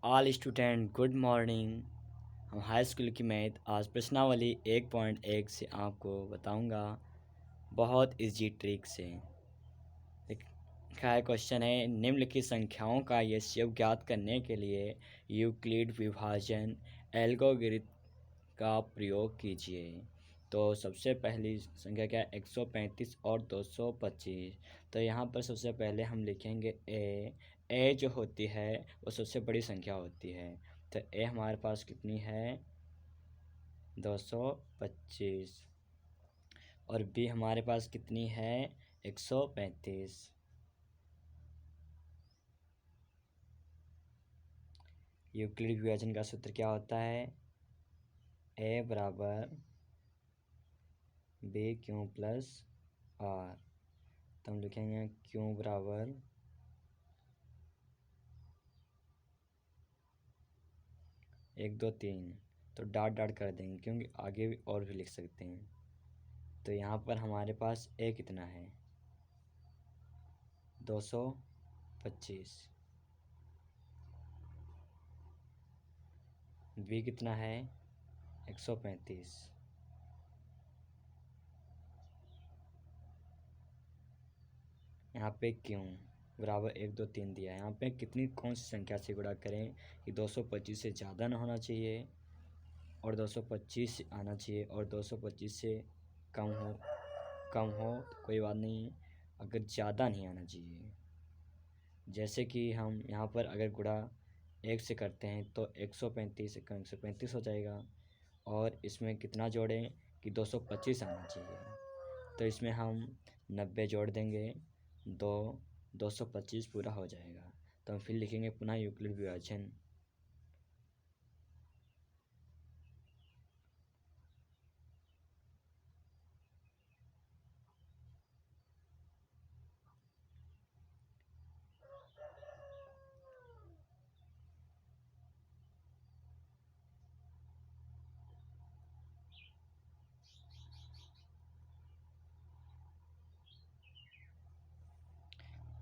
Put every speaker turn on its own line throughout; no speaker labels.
All student good morning. हम high school की math आज प्रश्नावली 1.1 से आपको बताऊंगा बहुत इजी ट्रिक से। लिखा है क्वेश्चन है, निम्नलिखित संख्याओं का एचसीएफ ज्ञात करने के लिए यूक्लिड विभाजन एल्गोरिथम का प्रयोग कीजिए। तो सबसे पहली संख्या क्या है? 135 और 225। तो यहाँ पर सबसे पहले हम लिखेंगे ए जो होती है वो सबसे बड़ी संख्या होती है। तो ए हमारे पास कितनी है? 225। और बी हमारे पास कितनी है? 135। यूक्लिड विभाजन का सूत्र क्या होता है? ए बराबर बी क्यू प्लस आर। तो हम लिखेंगे क्यू बराबर 1 2 3। तो डॉट डॉट कर देंगे क्योंकि आगे भी और भी लिख सकते हैं। तो यहाँ पर हमारे पास ए कितना है? 225। बी कितना है? 135। यहाँ पे क्यों बराबर 1 2 3 दिया है। यहाँ पे कितनी कौन सी संख्या से गुणा करें कि 225 से ज़्यादा ना होना चाहिए और 225 आना चाहिए और 225 से कम हो तो कोई बात नहीं, अगर ज़्यादा नहीं आना चाहिए। जैसे कि हम यहाँ पर अगर गुणा 1 से करते हैं तो 135 कम 135 हो जाएगा और इसमें कितना जोड़ें कि 225 आना चाहिए। तो इसमें हम 90 जोड़ देंगे, 225 पूरा हो जाएगा। तो हम फिर लिखेंगे पुनः यूक्लिड विभाजन।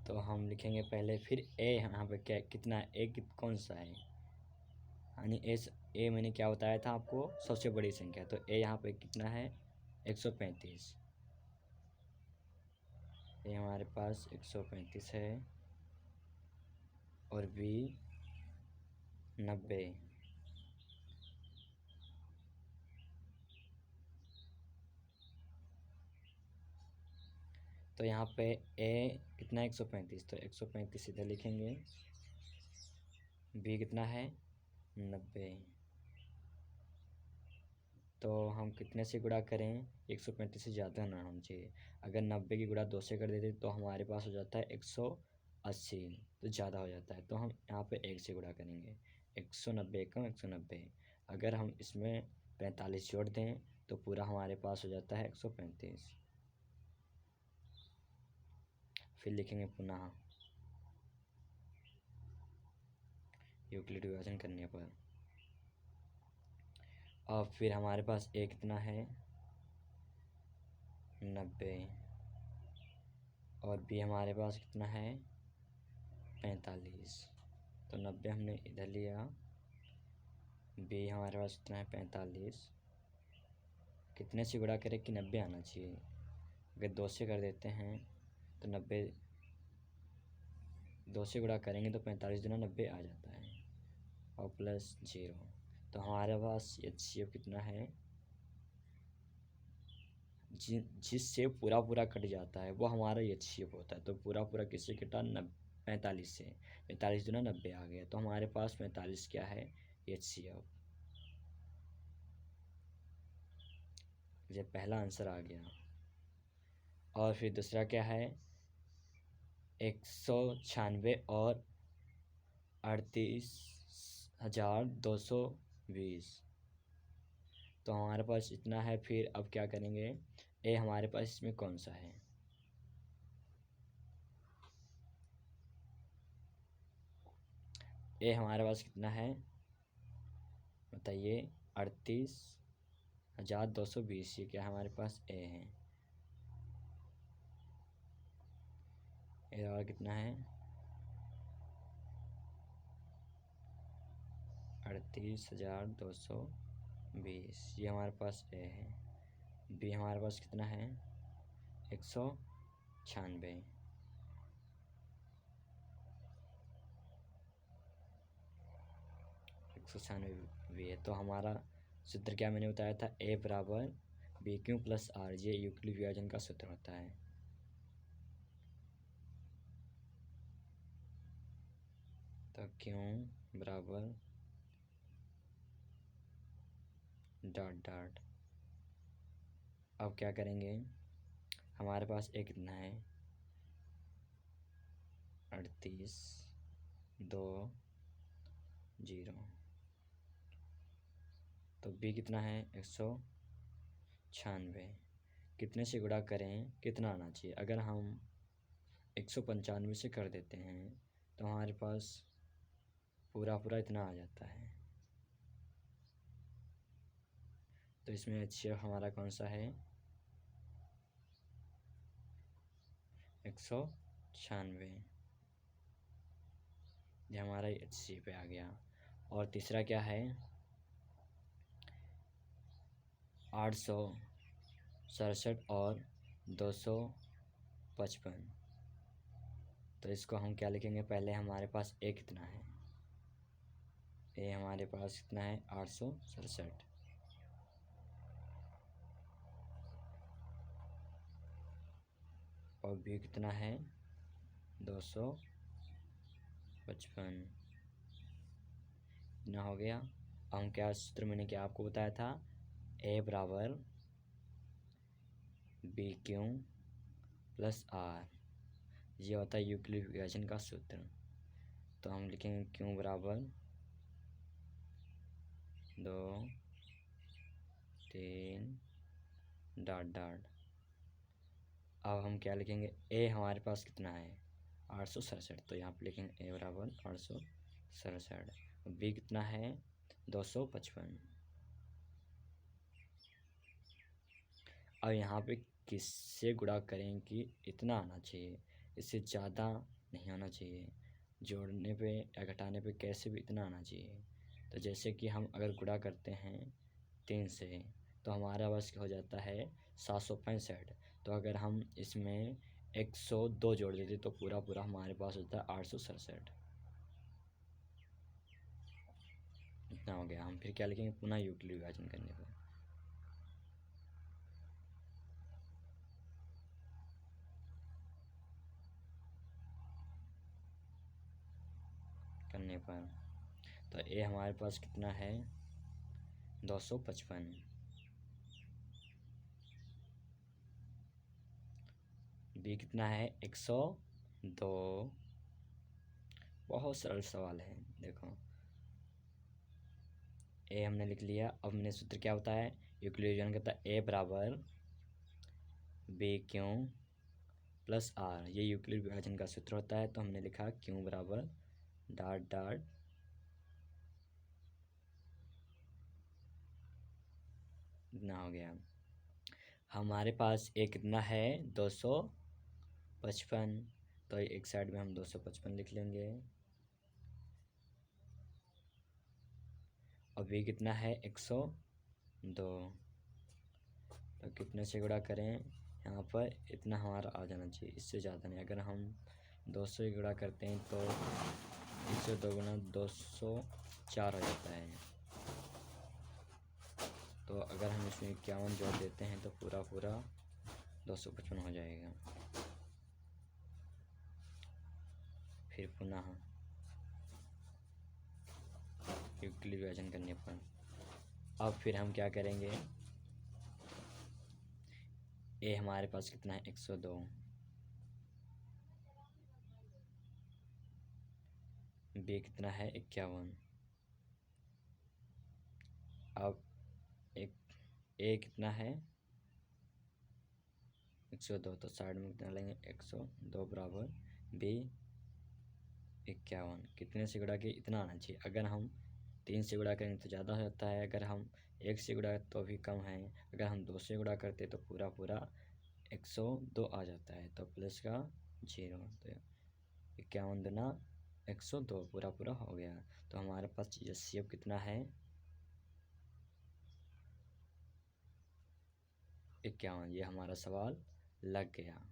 तो हम लिखेंगे पहले, फिर ए यहाँ पे क्या कितना है? ए कौन सा है? यानी ए मैंने क्या बताया था आपको? सबसे बड़ी संख्या। तो ए यहाँ पे कितना है? 135। ये हमारे पास 135 है और बी 90। तो यहाँ पे ए कितना है? 135। तो 135 इधर लिखेंगे। बी कितना है? 90। तो हम कितने से गुणा करें? 135 से ज़्यादा ना होना चाहिए। अगर 90 की गुणा 2 से कर देते तो हमारे पास हो जाता है 180। तो ज़्यादा हो जाता है, तो हम यहाँ पे 1 से गुणा करेंगे। 190 कम 190। अगर हम इसमें 45 जोड़ दें तो पूरा हमारे पास हो जाता है 135। फिर लिखेंगे पुनः यूक्लिड विभाजन करने पर। और फिर हमारे पास ए कितना है? 90। और बी हमारे पास कितना है? 45। तो 90 हमने इधर लिया, बी हमारे पास कितना है? 45। कितने से गुणा करें कि 90 आना चाहिए? अगर 2 से कर देते हैं तो 90, 2 से गुणा करेंगे तो 45 दुना 90 आ जाता है और प्लस 0। तो हमारे पास एचसीएफ कितना है? जिससे पूरा पूरा कट जाता है वो हमारा एचसीएफ होता है। तो पूरा पूरा किससे कटा? 45 से। 45 दुना 90 आ गया। तो हमारे पास 45 क्या है? एचसीएफ। ये पहला आंसर आ गया। और फिर दूसरा क्या है? 196 और 38,220। तो हमारे पास इतना है। फिर अब क्या करेंगे? ए हमारे पास इसमें कौन सा है? ए हमारे पास कितना है बताइए? 38,220। ये क्या हमारे पास? ए है। ए और कितना है? 38,220 ये हमारे पास ए है। बी हमारे पास कितना है 196। 196 बी है। तो हमारा सूत्र क्या मैंने बताया था, ए बराबर बी क्यू प्लस आर, ये यूक्लिड विभाजन का सूत्र होता है। तो क्यू बराबर डॉट डॉट, अब क्या करेंगे, हमारे पास ए कितना है 38,220, तो बी कितना है 196, कितने से गुणा करें कितना आना चाहिए। अगर हम 195 से कर देते हैं तो हमारे पास पूरा पूरा इतना आ जाता है। तो इसमें HCF हमारा कौन सा है 196, ये हमारा HCF पे आ गया। और तीसरा क्या है 867 और 255, तो इसको हम क्या लिखेंगे, पहले हमारे पास ए कितना है, ए हमारे पास कितना है 867, और बी कितना है 255, इतना हो गया। हम क्या सूत्र मैंने क्या आपको बताया था, ए बराबर बी क्यू प्लस आर, ये होता है यूक्लिड विभाजन का सूत्र। तो हम लिखेंगे क्यू बराबर 2 3 डॉट डॉट, अब हम क्या लिखेंगे, ए हमारे पास कितना है 867, तो यहाँ पे लिखेंगे ए बराबर 867, बी कितना है 255। अब यहाँ पे किससे गुणा करें कि इतना आना चाहिए, इससे ज़्यादा नहीं आना चाहिए, जोड़ने पे या घटाने पे कैसे भी इतना आना चाहिए। तो जैसे कि हम अगर गुणा करते हैं 3 से तो हमारा बस हो जाता है 765, तो अगर हम इसमें 102 जोड़ देते तो पूरा पूरा हमारे पास होता है 867, इतना हो गया। हम फिर क्या लिखेंगे, पुनः यूक्लिड विभाजन करने पर तो ए हमारे पास कितना है 255, बी कितना है 102, बहुत सरल सवाल है। देखो ए हमने लिख लिया, अब मैंने सूत्र क्या होता है यूक्लिड विभाजन करता है, ए बराबर बी क्यू प्लस आर, ये यूक्लिड विभाजन का सूत्र होता है। तो हमने लिखा क्यू बराबर डॉट डॉट इतना हो गया। हमारे पास ए कितना है 255, तो एक साइड में हम 255 लिख लेंगे, और बी कितना है 102, तो कितने से गुणा करें, यहाँ पर इतना हमारा आ जाना चाहिए, इससे ज़्यादा नहीं। अगर हम 200 से गुणा करते हैं तो 102 गुना 204 हो जाता है, तो अगर हम इसमें 51 जोड़ देते हैं तो पूरा पूरा 255 हो जाएगा। फिर पुनः यूक्लिड विभाजन करने पर अब फिर हम क्या करेंगे, ए हमारे पास कितना है 102, बी कितना है 51, अब एक ए कितना है 102, तो साइड में कितना लेंगे 102 बराबर बी 51, कितने से गुणा के इतना आना चाहिए। अगर हम 3 से गुणा करेंगे तो ज़्यादा हो जाता है, अगर हम 1 से गुणा तो भी कम है, अगर हम 2 से गुणा करते तो पूरा पूरा 102 आ जाता है, तो प्लस का 0, तो 51 दूना 102 पूरा पूरा हो गया। तो हमारे पास HCF कितना है? 51। ये हमारा सवाल लग गया।